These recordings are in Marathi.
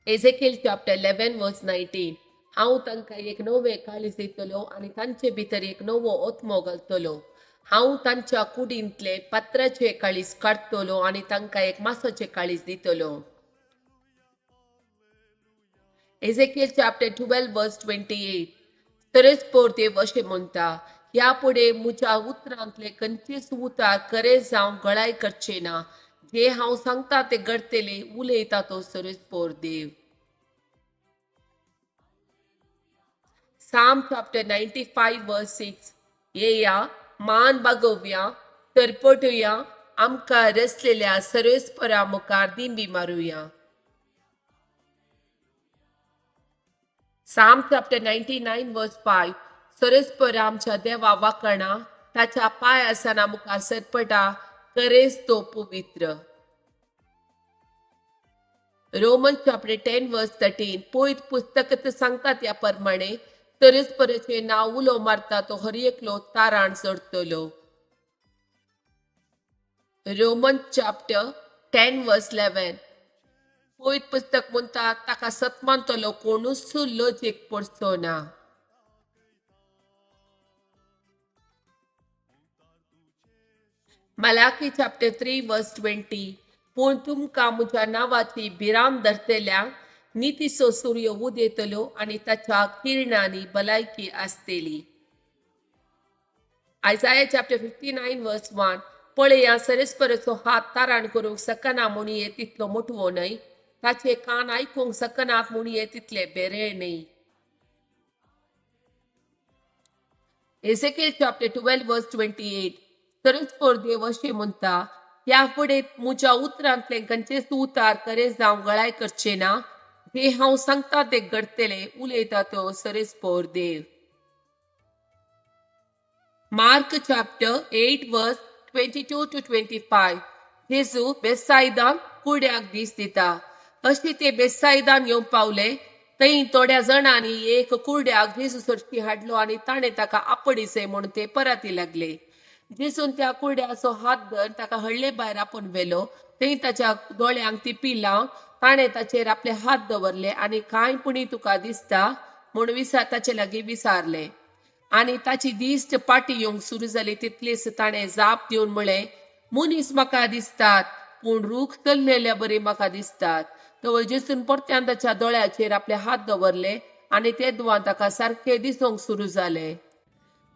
Ezekiel chapter 11 verse 19. हांव तांकां एक नवे काळीज दितलो आनी तांचे भितर एक नवो ओत्मो घालतलो. हांव तांच्या कुडींतले पत्राचे काळीज काडटलो आनी तांकां एक मासाचे काळीज दितलो. Ezekiel chapter 12 verse 28. परस्पर देव अशें म्हणटा, ह्या पुढे म्हज्या उतरांतले खंयचेच उतार खरे जावं गळाय करचे ना. जे हांव सांगता ते घडतले उलयता तो परस्पर देव. Psalm chapter 95 verse 6. येया मान बागोवया तरपटुया आमकां रचलेल्या सर्वेस्परा मुखार दिंडी मारुया. Psalm chapter 99 verse 5. सर्वेस्पर आमच्या देवा वाकणा ताच्या पाय आसना मुखार सरपटा करेस तो पवित्र. Roman chapter 10 verse 13. पळयत पुस्तकात सांगता त्या प्रमाणे परस्पराचे नाव उलो मारता तो हर एकलो ताराण चडतलो. Roman chapter 10 verse 11. पळयत पुस्तक म्हणटा ताका सतमानतलो कोणूच लजेक पडचो ना. Malachi chapter 3 verse 20. पूण तुमकां म्हज्या नांवाची भिरांत धरतल्या नितीचो सूर्य उदेतलो आनी ताच्या किरणांनी भलायकी आसतली. Isaiah chapter 59 verse 1. पळया सरस्पराचो हात तारण करूंक सकना म्हणुये तितलो मोठवो न्हय, ताचे कान आयकूंक सकनात म्हणुये तितले बेरेळ न्हय. Ezekiel chapter 12 verse 28. परस्पर देव अशें म्हणटा, ह्या फुडें म्हज्या उतरांतले खंयचेच उतार खरे जावं गळाय करचे ना. जे हांव सांगता ते घडतले उलयता तो परस्पर देव. Mark chapter 8 verse 22 to 25. जेजू बेसायदान कुड्याक दीस दिता. अशें ते बेसायदान येवन पावले. थंय थोड्या जाणांनी एक कुर्ड्याक जेजू सरशी हाडलो आनी ताणें ताका आपणिसे म्हूण ते पराती लागले. जेजून त्या कुर्ड्याचो हात धरून ताका हळ्ळे भायर आपोवन व्हेलो. थंय ताच्या दोळ्यांक तिपी लावन ताणें ताचेर आपले हात दवरले आनी कांय पुणी तुका दिसता म्हूण ताचे लागीं विचारले. आनी ताची दिश्ट पाटी येवंक सुरू जाली तितलेच ताणें जाप दिवन म्हळें, मनीस म्हाका दिसतात पूण रूख चल्लेल्या बरी म्हाका दिसतात. तवळ जेजून परत्यान ताच्या दोळ्याचेर आपले हात दवरले आनी ते दुआन ताका सारखे दिसोंक सुरू जाले.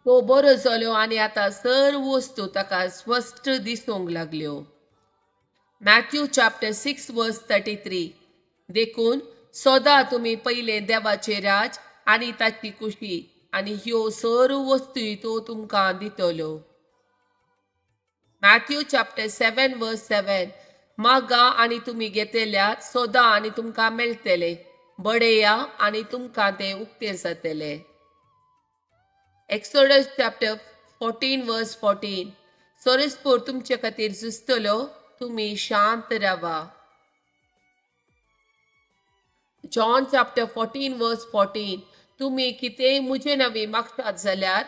तो बरो जालो आनी आतां सर्व वस्तू ताका स्पश्ट दिसोंक लागल्यो. Matthew chapter 6 verse 33. देखून सदां तुमी पयले देवाचे राज आनी ताची कुशी आनी ह्यो सर्व वस्तूय तो तुमकां दितलो. Matthew chapter 7 verse 7. मागा आनी तुमी घेतल्यात, सोदा आनी तुमकां मेळटले, बडया आनी तुमकां ते उक्ते जातले. Exodus chapter 14 verse 14. परस्पर तुमचे खातीर झुजतलो, तुमी शांत रावा. John chapter 14 verse 14. तुमी कितेंय म्हजे नवी मागतात जाल्यार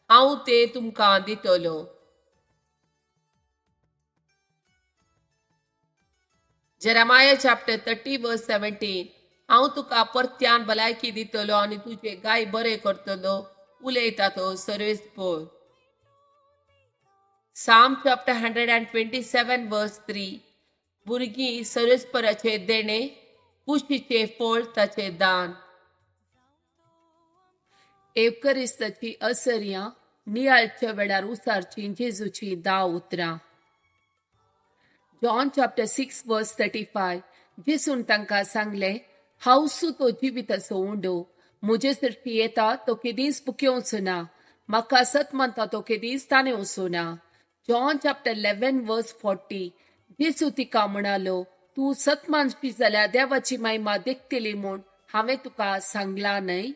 हांव ते तुमकां दितलो. Jeremiah chapter 30 verse 17. हांव तुका परत्यान भलायकी दितलो आनी तुजे गाय बरे करतलो उलयता तो परस्पर. Psalm chapter 127 verse 3. भुरगीं परस्पराचे देणे, कुशीचे फळ ताचे दान. एवकरिस्ताची असर्या नियाळच्या वेळार उसारची जेजूची 10 उतरां. John chapter 6 verse 35. जेसून तांकां सांगलें, हांवसू तो जिविताचो उंडो. म्हजे सरशी येता तो केदींच भुकेवचो ना, म्हाका सत मानता तो केदींच ताणें वचो ना. John chapter 11 verse 40. जेजू तिका म्हणालो, तूं सत मानशी जाल्यार देवाची महिमा देखतली म्हूण हांवें तुका सांगलां न्हय.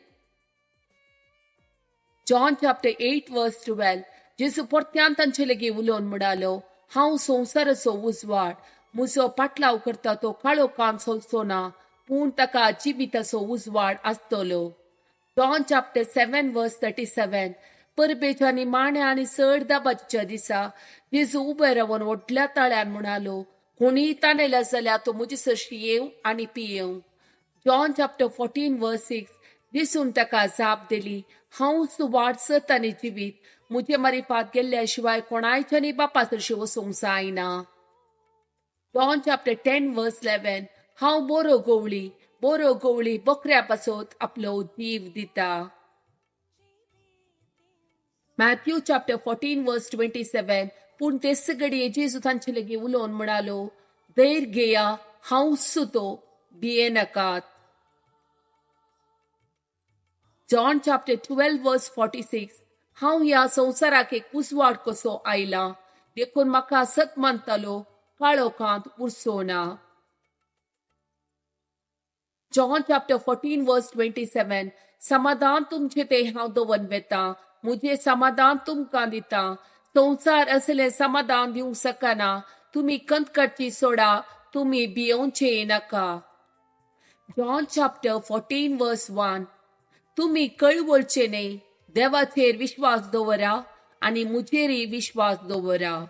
John chapter 8 verse 12. जेजू परत्यान तांचे लागीं उलोवन म्हणालो, हांव संवसाराचो उजवाड. म्हजो पाटलाव करता तो काळोखान चलचो ना, पूण ताका जिविताचो उजवाड आसतलो. John chapter 7 verse 37. परबेच्या निमाण्या आनी चड दाबाच्या दिसा जेजू उबे रावन व्हडल्या ताळ्यान म्हणालो, कोणीय ताणेला जाल्यार तो म्हजे सरशी येवं आनी पियेवं. John chapter 14 verse 6. दिसून ताका जाप दिली, हांव सुवात सत आनी जिवीत. मुझे मारिफात गेल्ल्याशिवाय कोणायच्यानी बापा सरशी वसूंक जायना. John chapter 10 verse 11. हांव बोरो गवळी बकऱ्या पासत आपलो जीव दिता. Matthew chapter 14 verse 27. पूण ते सगळे जेजू तांचे लागीं उलोवन म्हणालो, धैर्य घेया, हांव सुतो, भिये नाकात. John chapter 12 verse 46. हांव ह्या संवसाराक एक उजवाड कसो आयला, देखून म्हाका सत मानतालो काळोखांत उरसोना. John chapter 14 verse 27. समाधान तुमचे ते हांव दवन वेता, मुझे समाधान तुमकां दिता. संवसार असले समाधान दिवंक शकना. तुम्ही कंत करची सोडा, तुम्ही भियोंचे नाका. John chapter 14 verse 1. तुम्ही कळवळचे न्ही, देवाचेर विश्वास दवरा आणि मुजेरी विश्वास दवरा.